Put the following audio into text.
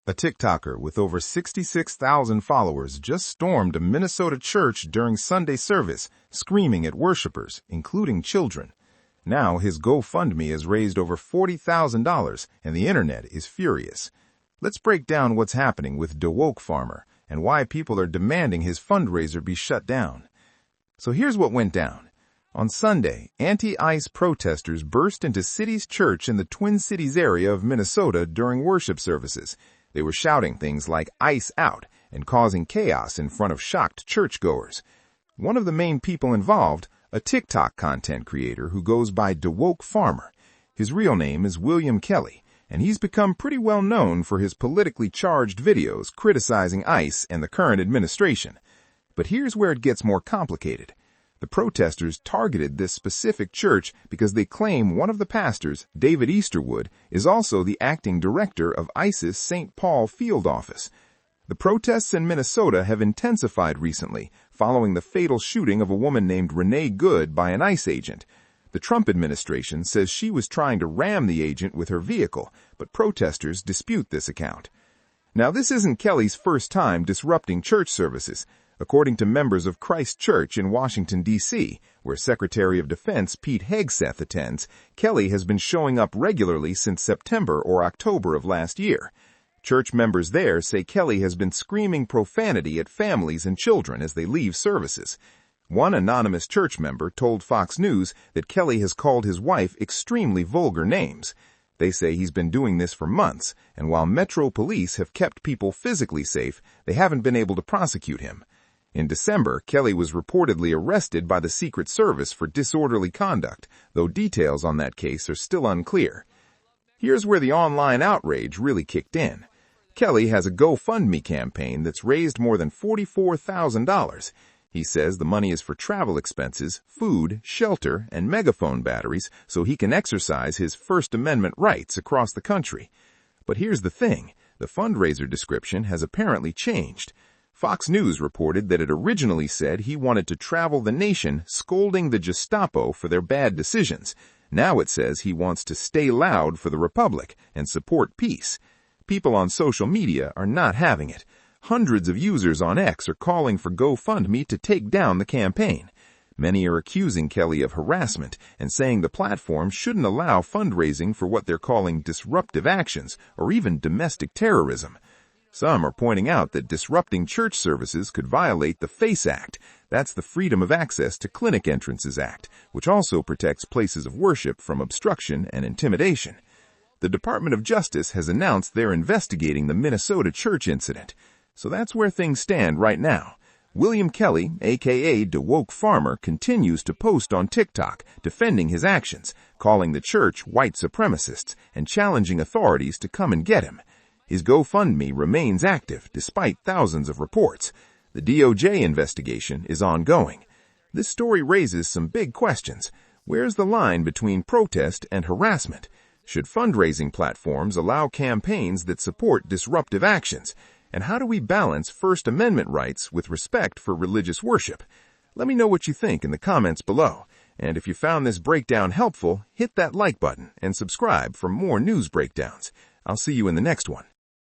A TikToker with over 66,000 followers just stormed a Minnesota church during Sunday service, screaming at worshipers, including children. Now his GoFundMe has raised over $40,000, and the internet is furious. Let's break down what's happening with DaWokeFarmer and why people are demanding his fundraiser be shut down. So here's what went down. On Sunday, anti-ICE protesters burst into City's church in the Twin Cities area of Minnesota during worship services. They were shouting things like "ICE out" and causing chaos in front of shocked churchgoers. One of the main people involved, a TikTok content creator who goes by DaWokeFarmer. His real name is William Kelly, and he's become pretty well known for his politically charged videos criticizing ICE and the current administration. But here's where it gets more complicated. The protesters targeted this specific church because they claim one of the pastors, David Easterwood, is also the acting director of ICE's St. Paul field office. The protests in Minnesota have intensified recently, following the fatal shooting of a woman named Renee Good by an ICE agent. The Trump administration says she was trying to ram the agent with her vehicle, but protesters dispute this account. Now, this isn't Kelly's first time disrupting church services. According to members of Christ Church in Washington, D.C., where Secretary of Defense Pete Hegseth attends, Kelly has been showing up regularly since September or October of last year. Church members there say Kelly has been screaming profanity at families and children as they leave services. One anonymous church member told Fox News that Kelly has called his wife extremely vulgar names. They say he's been doing this for months, and while Metro Police have kept people physically safe, they haven't been able to prosecute him. In December, Kelly was reportedly arrested by the Secret Service for disorderly conduct, though details on that case are still unclear. Here's where the online outrage really kicked in. Kelly has a GoFundMe campaign that's raised more than $44,000. He says the money is for travel expenses, food, shelter, and megaphone batteries so he can exercise his First Amendment rights across the country. But here's the thing. The fundraiser description has apparently changed. Fox News reported that it originally said he wanted to travel the nation scolding the Gestapo for their bad decisions. Now it says he wants to stay loud for the Republic and support peace. People on social media are not having it. Hundreds of users on X are calling for GoFundMe to take down the campaign. Many are accusing Kelly of harassment and saying the platform shouldn't allow fundraising for what they're calling disruptive actions or even domestic terrorism. Some are pointing out that disrupting church services could violate the FACE Act. That's the Freedom of Access to Clinic Entrances Act, which also protects places of worship from obstruction and intimidation. The Department of Justice has announced they're investigating the Minnesota church incident. So that's where things stand right now. William Kelly, a.k.a. DaWokeFarmer, continues to post on TikTok, defending his actions, calling the church white supremacists, and challenging authorities to come and get him. His GoFundMe remains active despite thousands of reports. The DOJ investigation is ongoing. This story raises some big questions. Where's the line between protest and harassment? Should fundraising platforms allow campaigns that support disruptive actions? And how do we balance First Amendment rights with respect for religious worship? Let me know what you think in the comments below. And if you found this breakdown helpful, hit that like button and subscribe for more news breakdowns. I'll see you in the next one.